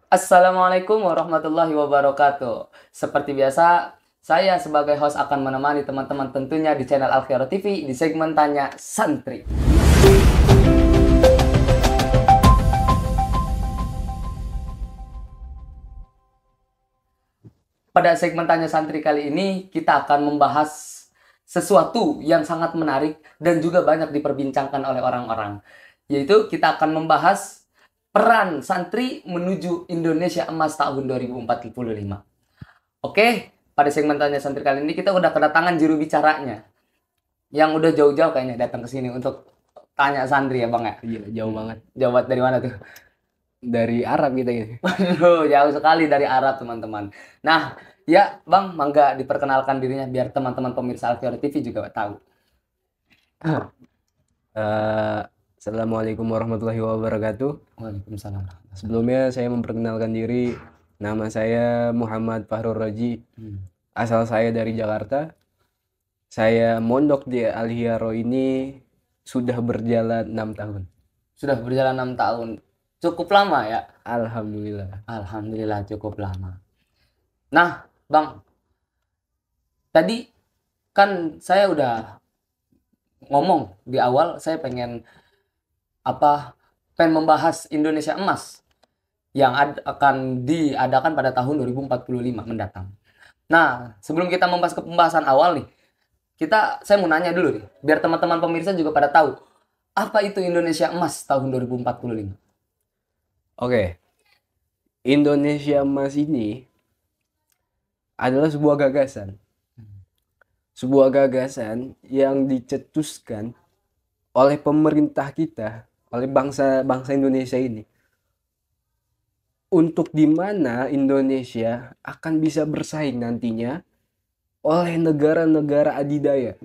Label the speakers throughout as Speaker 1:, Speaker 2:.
Speaker 1: Assalamualaikum warahmatullahi wabarakatuh. Seperti biasa, saya sebagai host akan menemani teman-teman tentunya di channel Alfiaro TV di segmen Tanya Santri. Pada segmen Tanya Santri kali ini, kita akan membahas sesuatu yang sangat menarik dan juga banyak diperbincangkan oleh orang-orang. Yaitu kita akan membahas peran santri menuju Indonesia Emas tahun 2045. Oke, pada segmen Tanya Santri kali ini kita udah kedatangan juru bicaranya. Yang udah jauh-jauh kayaknya datang ke sini untuk tanya santri ya Bang ya?
Speaker 2: Iya, jauh banget.
Speaker 1: Jauh banget dari mana tuh?
Speaker 2: Dari Arab kita ini.
Speaker 1: Waduh, jauh sekali dari Arab teman-teman. Nah, ya Bang, mangga diperkenalkan dirinya biar teman-teman pemirsa Alfiaro TV juga tahu.
Speaker 2: Assalamualaikum warahmatullahi wabarakatuh.
Speaker 1: Waalaikumsalam.
Speaker 2: Sebelumnya saya memperkenalkan diri. Nama saya Muhammad Fahrul Raji. Asal saya dari Jakarta. Saya mondok di Alfiaro ini sudah berjalan 6 tahun.
Speaker 1: Sudah berjalan 6 tahun. Cukup lama ya?
Speaker 2: Alhamdulillah.
Speaker 1: Alhamdulillah cukup lama. Nah, Bang, tadi kan saya udah ngomong di awal saya pengen membahas Indonesia Emas yang akan diadakan pada tahun 2045 mendatang. Nah, sebelum kita membahas ke pembahasan awal nih, saya mau nanya dulu nih, biar teman-teman pemirsa juga pada tahu apa itu Indonesia Emas tahun 2045.
Speaker 2: Oke. Indonesia Emas ini adalah sebuah gagasan. Sebuah gagasan yang dicetuskan oleh pemerintah kita, oleh bangsa Indonesia ini. Untuk di mana Indonesia akan bisa bersaing nantinya oleh negara-negara adidaya.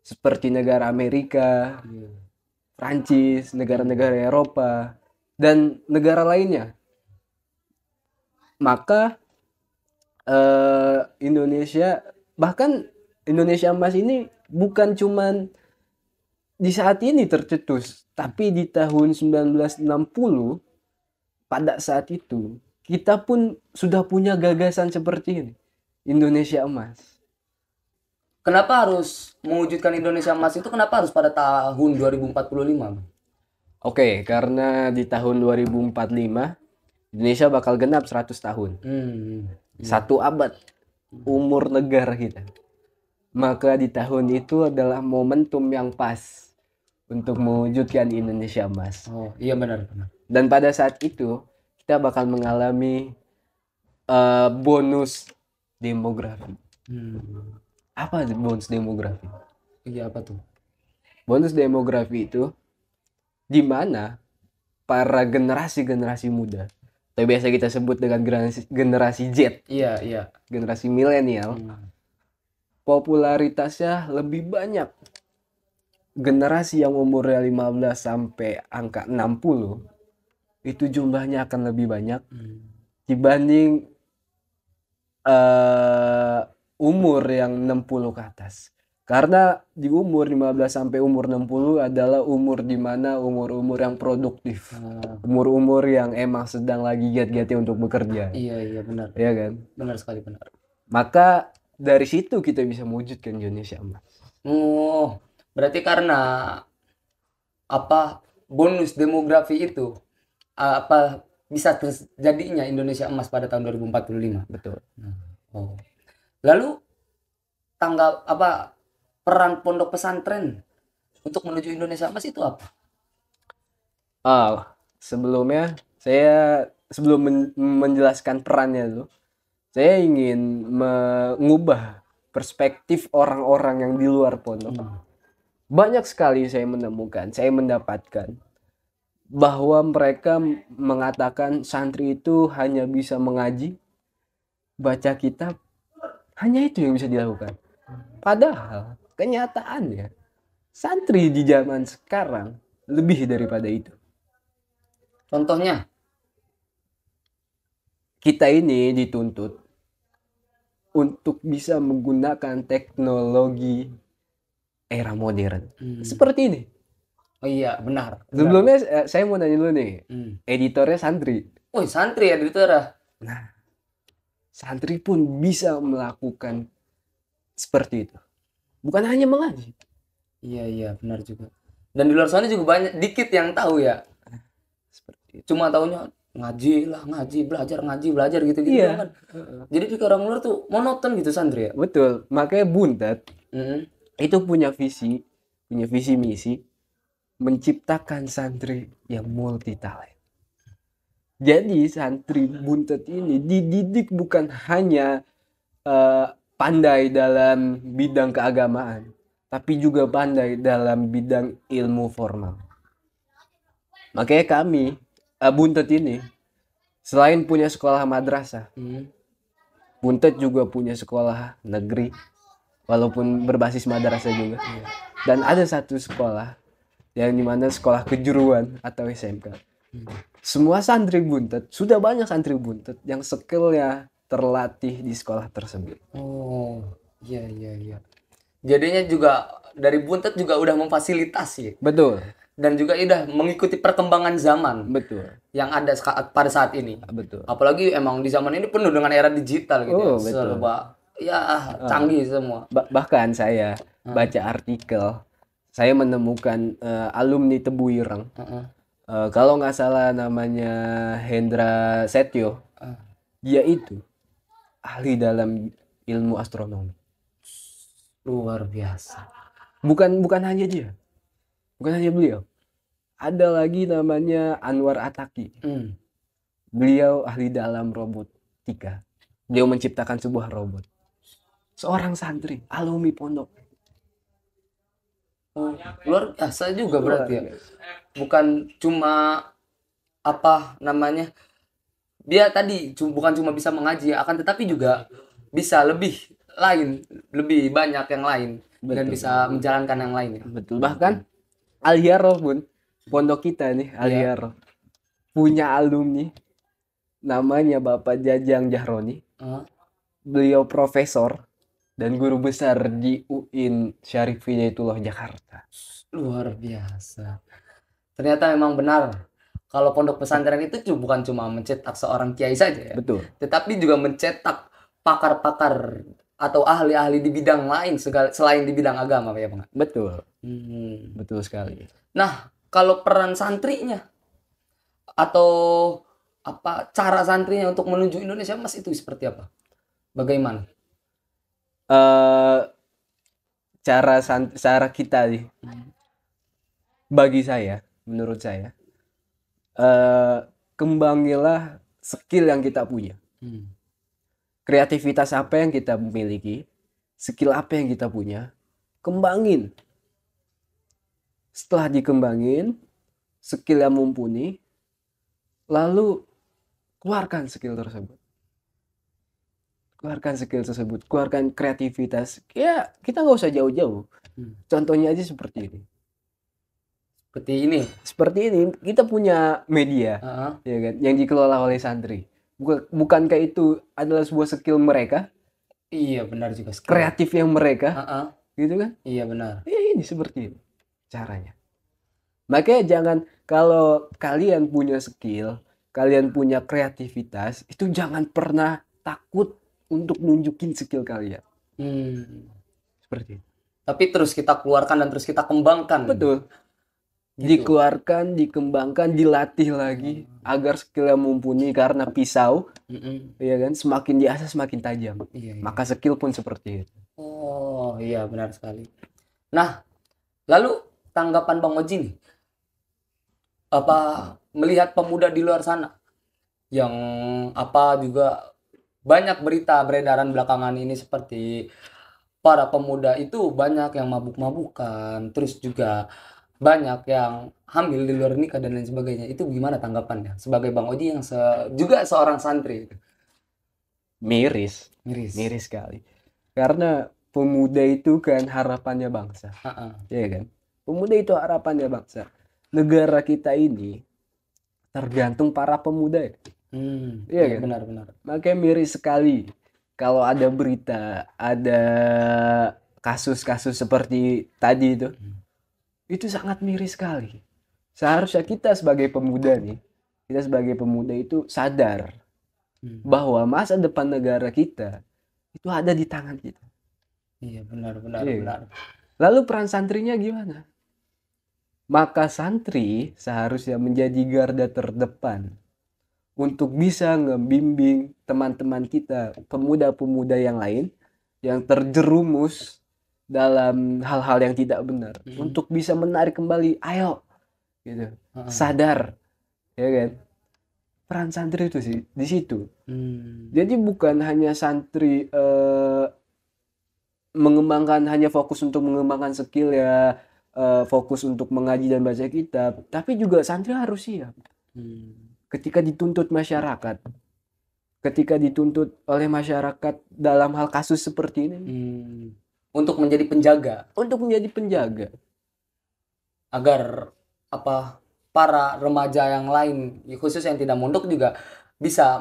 Speaker 2: Seperti negara Amerika, Prancis, negara-negara Eropa, dan negara lainnya. Maka Indonesia, bahkan Indonesia Emas ini bukan cuman di saat ini tercetus, tapi di tahun 1960 pada saat itu kita pun sudah punya gagasan seperti ini, Indonesia Emas.
Speaker 1: Kenapa harus mewujudkan Indonesia Emas itu kenapa harus pada tahun 2045?
Speaker 2: Oke, karena di tahun 2045 Indonesia bakal genap 100 tahun. 1 abad umur negara kita. Maka di tahun itu adalah momentum yang pas untuk mewujudkan Indonesia Emas.
Speaker 1: Oh, iya benar.
Speaker 2: Dan pada saat itu kita bakal mengalami bonus demografi. Apa bonus demografi?
Speaker 1: Iya, apa tuh?
Speaker 2: Bonus demografi itu di mana para generasi muda, atau biasa kita sebut dengan generasi Z.
Speaker 1: Iya.
Speaker 2: Generasi milenial. Popularitasnya lebih banyak. Generasi yang umurnya 15 sampai angka 60 itu jumlahnya akan lebih banyak dibanding umur yang 60 ke atas. Karena di umur 15 sampai umur 60 adalah umur di mana umur-umur yang produktif. Umur-umur yang emang sedang lagi giat-giatnya untuk bekerja.
Speaker 1: Iya benar.
Speaker 2: Iya kan?
Speaker 1: Benar sekali, benar.
Speaker 2: Maka dari situ kita bisa mewujudkan Indonesia Emas.
Speaker 1: Oh, berarti karena bonus demografi itu bisa terjadinya Indonesia Emas pada tahun 2045.
Speaker 2: Betul.
Speaker 1: Oh. Lalu peran pondok pesantren untuk menuju Indonesia Emas itu apa?
Speaker 2: Sebelumnya saya sebelum menjelaskan perannya dulu, saya ingin mengubah perspektif orang-orang yang di luar pondok. Banyak sekali saya mendapatkan bahwa mereka mengatakan santri itu hanya bisa mengaji, baca kitab, hanya itu yang bisa dilakukan. Padahal kenyataannya santri di zaman sekarang lebih daripada itu.
Speaker 1: Contohnya?
Speaker 2: Kita ini dituntut untuk bisa menggunakan teknologi era modern. Seperti ini.
Speaker 1: Oh iya, benar.
Speaker 2: Sebelumnya saya mau nanya dulu nih. Editornya santri.
Speaker 1: Woi, santri ya di Tera.
Speaker 2: Nah, santri pun bisa melakukan seperti itu. Bukan hanya mengaji.
Speaker 1: Iya, benar juga. Dan di luar sana juga banyak dikit yang tahu ya.
Speaker 2: Seperti itu.
Speaker 1: Cuma taunya ngaji lah, ngaji, belajar gitu-gitu
Speaker 2: Iya.
Speaker 1: doang kan. Jadi di orang luar tuh monoton gitu santri ya.
Speaker 2: Betul. Makanya Buntet
Speaker 1: Mm-mm.
Speaker 2: itu punya visi misi menciptakan santri yang multi talent. Jadi santri Buntet ini dididik bukan hanya pandai dalam bidang keagamaan, tapi juga pandai dalam bidang ilmu formal. Makanya kami, Buntet ini, selain punya sekolah madrasah,
Speaker 1: Mm.
Speaker 2: Buntet juga punya sekolah negeri, walaupun berbasis madrasah juga. Dan ada satu sekolah, yang dimana sekolah kejuruan atau SMK. Semua santri Buntet, sudah banyak santri Buntet yang skillnya terlatih di sekolah tersebut.
Speaker 1: Oh, iya. Jadinya juga dari Buntet juga udah memfasilitasi
Speaker 2: Betul,
Speaker 1: dan juga udah mengikuti perkembangan zaman
Speaker 2: betul,
Speaker 1: yang ada pada saat ini.
Speaker 2: betul.
Speaker 1: Apalagi emang di zaman ini penuh dengan era digital gitu ya.
Speaker 2: Oh, betul.
Speaker 1: Serba ya canggih semua.
Speaker 2: Bahkan saya baca artikel, saya menemukan alumni Tebu Ireng.
Speaker 1: Heeh.
Speaker 2: Kalau nggak salah namanya Hendra Setio, dia itu ahli dalam ilmu astronomi.
Speaker 1: Luar biasa.
Speaker 2: Bukan hanya dia, bukan hanya beliau. Ada lagi namanya Anwar Ataki.
Speaker 1: Hmm.
Speaker 2: Beliau ahli dalam robotika. Beliau menciptakan sebuah robot. Seorang santri, alumni pondok.
Speaker 1: Oh, luar biasa juga berarti ya.
Speaker 2: Luar biasa.
Speaker 1: Bukan cuma apa namanya? Dia tadi bukan cuma bisa mengaji, akan tetapi juga bisa lebih banyak yang lain dan
Speaker 2: Betul.
Speaker 1: bisa menjalankan yang lain ya.
Speaker 2: Betul. Bahkan Al-Hiyaro pun, pondok kita nih, Al-Hiyaro, punya alumni namanya Bapak Jajang Jahroni. Beliau profesor dan guru besar di UIN Syarif Hidayatullah Jakarta.
Speaker 1: Luar biasa. Ternyata memang benar kalau pondok pesantren itu bukan cuma mencetak seorang kiai saja ya,
Speaker 2: Betul.
Speaker 1: tetapi juga mencetak pakar-pakar atau ahli-ahli di bidang lain selain di bidang agama ya Bang.
Speaker 2: Betul.
Speaker 1: Hmm.
Speaker 2: Betul sekali.
Speaker 1: Nah, kalau peran santrinya atau apa cara santrinya untuk menuju Indonesia Mas itu seperti apa? Bagaimana?
Speaker 2: Cara kita nih, bagi saya, menurut saya, kembangilah skill yang kita punya. Kreativitas apa yang kita miliki, skill apa yang kita punya, kembangin. Setelah dikembangin, skill yang mumpuni, lalu keluarkan skill tersebut. Keluarkan kreativitas. Ya, kita nggak usah jauh-jauh. Contohnya aja seperti ini. Seperti ini, kita punya media, ya kan, yang dikelola oleh santri. Bukankah itu adalah sebuah skill mereka?
Speaker 1: Iya, benar juga.
Speaker 2: Kreatif yang mereka, gitu kan?
Speaker 1: Iya, benar.
Speaker 2: Ya ini seperti ini caranya. Makanya jangan, kalau kalian punya skill, kalian punya kreativitas, itu jangan pernah takut untuk nunjukin skill kalian. Seperti itu.
Speaker 1: Tapi terus kita keluarkan dan terus kita kembangkan.
Speaker 2: Betul. Dikeluarkan, dikembangkan, dilatih lagi agar skillnya mumpuni, karena pisau, ya kan, semakin diasah semakin tajam. Maka skill pun seperti itu.
Speaker 1: Oh iya, benar sekali. Nah, lalu tanggapan Bang Oji nih, apa melihat pemuda di luar sana yang apa juga banyak berita beredaran belakangan ini seperti para pemuda itu banyak yang mabuk-mabukan, terus juga banyak yang hamil di luar nikah dan lain sebagainya. Itu gimana tanggapannya sebagai Bang Oji yang juga seorang santri?
Speaker 2: Miris sekali. Karena pemuda itu kan harapannya bangsa. Ya kan? Pemuda itu harapannya bangsa. Negara kita ini tergantung para pemuda ya.
Speaker 1: Iya kan? Benar.
Speaker 2: Makanya miris sekali kalau ada berita, ada kasus-kasus seperti tadi itu sangat miris sekali. Seharusnya kita sebagai pemuda nih kita sebagai pemuda itu sadar bahwa masa depan negara kita itu ada di tangan kita.
Speaker 1: Iya, benar.
Speaker 2: Iya. Lalu peran santrinya gimana? Maka santri seharusnya menjadi garda terdepan untuk bisa ngebimbing teman-teman kita, pemuda-pemuda yang lain yang terjerumus dalam hal-hal yang tidak benar, untuk bisa menarik kembali, ayo gitu. Sadar, ya kan? Peran santri itu sih di situ. Jadi bukan hanya santri mengembangkan, hanya fokus untuk mengembangkan skill ya, fokus untuk mengaji dan baca kitab, tapi juga santri harus siap ketika dituntut masyarakat, ketika dituntut oleh masyarakat dalam hal kasus seperti ini,
Speaker 1: untuk menjadi penjaga, agar para remaja yang lain, khusus yang tidak mondok juga bisa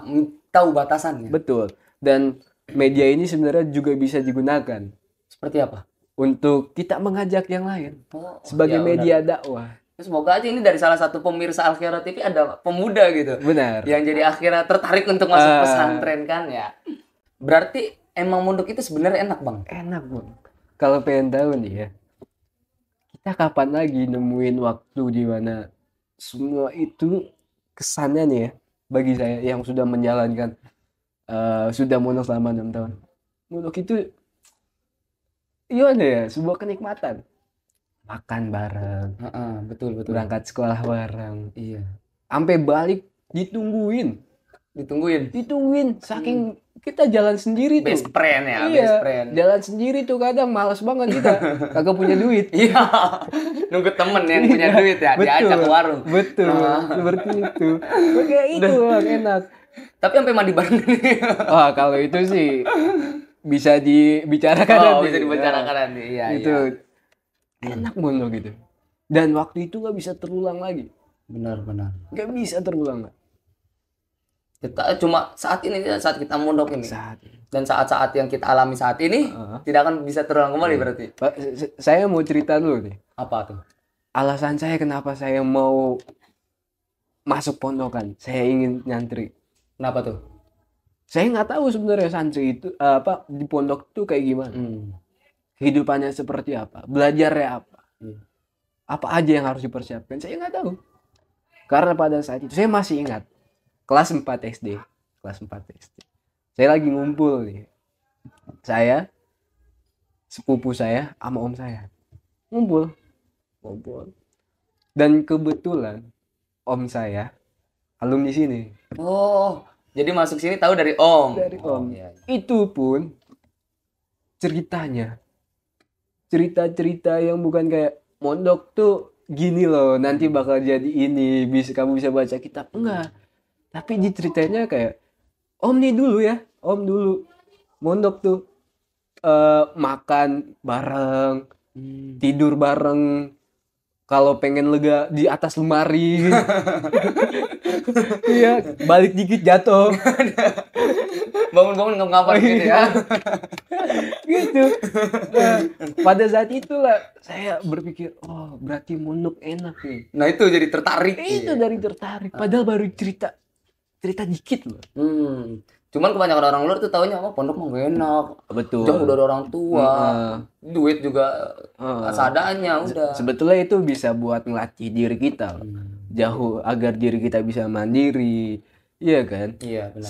Speaker 1: tahu batasannya.
Speaker 2: Betul. Dan media ini sebenarnya juga bisa digunakan
Speaker 1: seperti apa?
Speaker 2: Untuk kita mengajak yang lain sebagai media dakwah.
Speaker 1: Semoga aja ini dari salah satu pemirsa Al-Khira TV ada pemuda gitu.
Speaker 2: Benar.
Speaker 1: Yang jadi akhirnya tertarik untuk masuk pesantren kan ya. Berarti emang mondok itu sebenarnya enak, Bang?
Speaker 2: Enak, Bang. Kalau pengen tahu nih ya, kita kapan lagi nemuin waktu di mana semua itu kesannya nih ya, bagi saya yang sudah menjalankan sudah mondok selama 6 tahun. Mondok itu gimana ya, sebuah kenikmatan. Makan bareng,
Speaker 1: betul.
Speaker 2: berangkat sekolah bareng,
Speaker 1: iya.
Speaker 2: Sampai balik ditungguin, saking kita jalan sendiri tuh.
Speaker 1: Best friend ya,
Speaker 2: iya,
Speaker 1: best friend.
Speaker 2: Jalan sendiri tuh kadang malas banget kita, kagak punya duit.
Speaker 1: Iya, nunggu temen yang punya duit ya, diajak ke warung.
Speaker 2: Betul, seperti itu. Oke, itu Bang, enak.
Speaker 1: Tapi sampai mandi bareng nih.
Speaker 2: Wah, kalau itu sih bisa dibicarakan nanti.
Speaker 1: Bisa dibicarakan nanti. Iya,
Speaker 2: itu enak mondok gitu. Dan waktu itu nggak bisa terulang lagi.
Speaker 1: Benar.
Speaker 2: Nggak bisa terulang.
Speaker 1: Kita cuma saat kita mondok ini. Dan saat-saat yang kita alami saat ini tidak akan bisa terulang kembali berarti.
Speaker 2: Pak, saya mau cerita dulu nih.
Speaker 1: Apa tuh?
Speaker 2: Alasan saya kenapa saya mau masuk pondokan. Saya ingin nyantri.
Speaker 1: Kenapa tuh?
Speaker 2: Saya nggak tahu sebenarnya santri itu di pondok itu kayak gimana. Kehidupannya seperti apa, belajarnya apa, apa aja yang harus dipersiapkan, saya nggak tahu. Karena pada saat itu saya masih ingat kelas 4 SD. Saya lagi ngumpul nih, saya, sepupu saya, sama om saya ngumpul. Dan kebetulan om saya alumni sini.
Speaker 1: Oh, jadi masuk sini tahu dari om.
Speaker 2: Iya. Itu pun cerita yang bukan kayak mondok tuh gini loh, nanti bakal jadi ini, kamu bisa baca kitab, enggak. Tapi diceritainnya kayak om dulu mondok tuh makan bareng, tidur bareng, kalau pengen lega di atas lemari. Iya, balik dikit jatuh.
Speaker 1: Bangun ngapa gitu ya.
Speaker 2: Gitu. Nah, pada saat itulah saya berpikir, oh berarti mondok enak nih.
Speaker 1: Nah itu jadi tertarik.
Speaker 2: Dari tertarik. Padahal baru cerita dikit loh.
Speaker 1: Cuman kebanyakan orang luar tuh taunya pondok mah gak enak.
Speaker 2: Betul.
Speaker 1: Jauh dari orang tua. Duit juga seadanya udah.
Speaker 2: Sebetulnya itu bisa buat ngelatih diri kita. Jauh agar diri kita bisa mandiri. Iya kan?
Speaker 1: Iya, benar.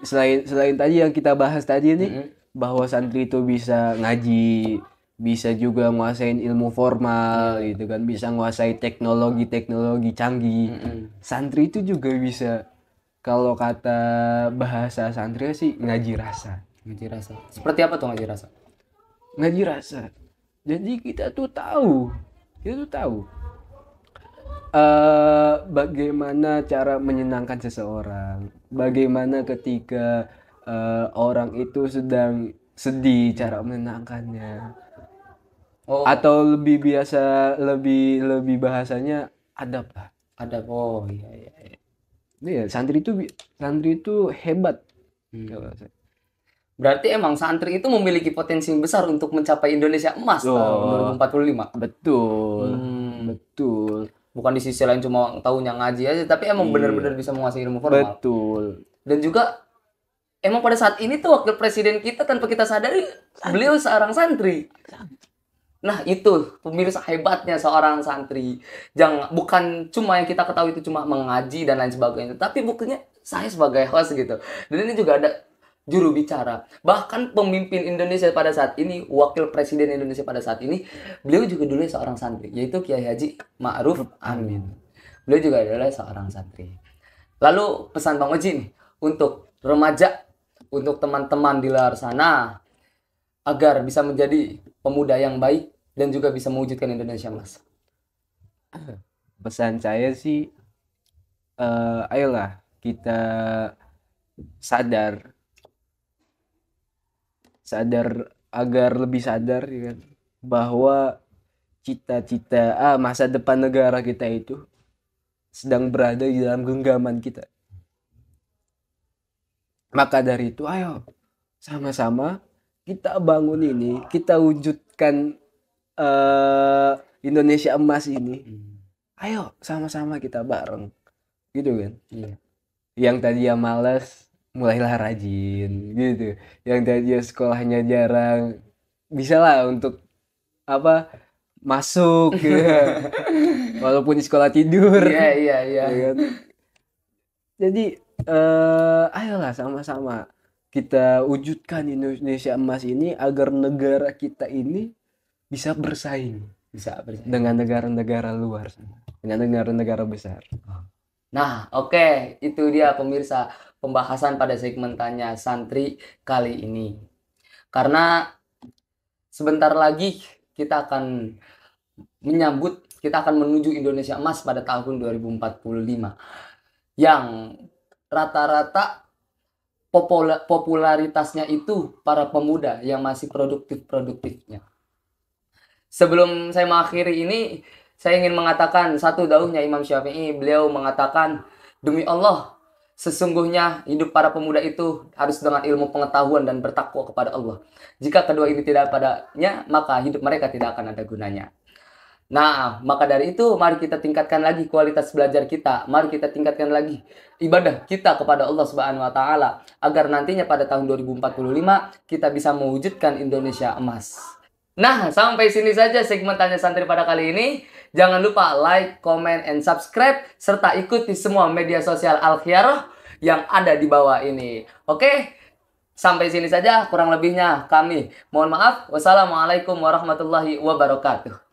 Speaker 2: Selain tadi yang kita bahas tadi nih, bahwa santri itu bisa ngaji, bisa juga nguasain ilmu formal gitu kan, bisa nguasai teknologi canggih. Santri itu juga bisa, kalau kata bahasa santri sih, ngaji rasa.
Speaker 1: Seperti apa tuh ngaji rasa?
Speaker 2: Ngaji rasa. Jadi kita tuh tahu bagaimana cara menyenangkan seseorang, bagaimana ketika orang itu sedang sedih, cara menenangkannya. Atau lebih bahasanya adab lah.
Speaker 1: Adab. Iya.
Speaker 2: Iya, santri itu hebat.
Speaker 1: Berarti emang santri itu memiliki potensi besar untuk mencapai Indonesia emas tahun 2045.
Speaker 2: Betul.
Speaker 1: Bukan di sisi lain cuma tahunya ngaji aja, tapi emang
Speaker 2: Iya.
Speaker 1: benar-benar bisa menguasai ilmu formal.
Speaker 2: Betul.
Speaker 1: Dan juga emang pada saat ini tuh wakil presiden kita tanpa kita sadari beliau seorang santri. Nah itu pemirsa hebatnya seorang santri. Bukan cuma yang kita ketahui itu cuma mengaji dan lain sebagainya, tapi buktinya saya sebagai host gitu. Dan ini juga ada juru bicara. Bahkan pemimpin Indonesia pada saat ini, wakil presiden Indonesia pada saat ini, beliau juga dulu seorang santri, yaitu Kiai Haji Ma'ruf Amin. Beliau juga adalah seorang santri. Lalu pesan Bang Oji nih untuk remaja, untuk teman-teman di luar sana agar bisa menjadi pemuda yang baik dan juga bisa mewujudkan Indonesia Mas.
Speaker 2: Pesan saya sih, ayolah kita sadar agar lebih sadar ya kan, bahwa cita-cita masa depan negara kita itu sedang berada di dalam genggaman kita. Maka dari itu ayo sama-sama kita bangun ini, kita wujudkan Indonesia emas ini. Ayo sama-sama kita bareng, gitu kan?
Speaker 1: Iya.
Speaker 2: Yang tadinya malas, mulailah rajin, gitu. Yang tadinya sekolahnya jarang, bisalah untuk masuk, gitu. Walaupun di sekolah tidur.
Speaker 1: Iya.
Speaker 2: Ya kan? Jadi ayolah sama-sama kita wujudkan Indonesia emas ini agar negara kita ini bisa bersaing dengan negara-negara luar sana, dengan negara-negara besar.
Speaker 1: Nah, oke, itu dia pemirsa pembahasan pada segmen Tanya Santri kali ini. Karena sebentar lagi kita akan menuju Indonesia emas pada tahun 2045 yang rata-rata popularitasnya itu para pemuda yang masih produktifnya. Sebelum saya mengakhiri ini, saya ingin mengatakan satu dauhnya Imam Syafi'i. Beliau mengatakan, demi Allah, sesungguhnya hidup para pemuda itu harus dengan ilmu pengetahuan dan bertakwa kepada Allah. Jika kedua ini tidak padanya, maka hidup mereka tidak akan ada gunanya. Nah, maka dari itu mari kita tingkatkan lagi kualitas belajar kita. Mari kita tingkatkan lagi ibadah kita kepada Allah Subhanahu wa taala agar nantinya pada tahun 2045 kita bisa mewujudkan Indonesia emas. Nah, sampai sini saja segmen Tanya Santri pada kali ini. Jangan lupa like, comment, and subscribe serta ikuti semua media sosial Al-Khiyarah yang ada di bawah ini. Oke? Sampai sini saja, kurang lebihnya kami mohon maaf. Wassalamualaikum warahmatullahi wabarakatuh.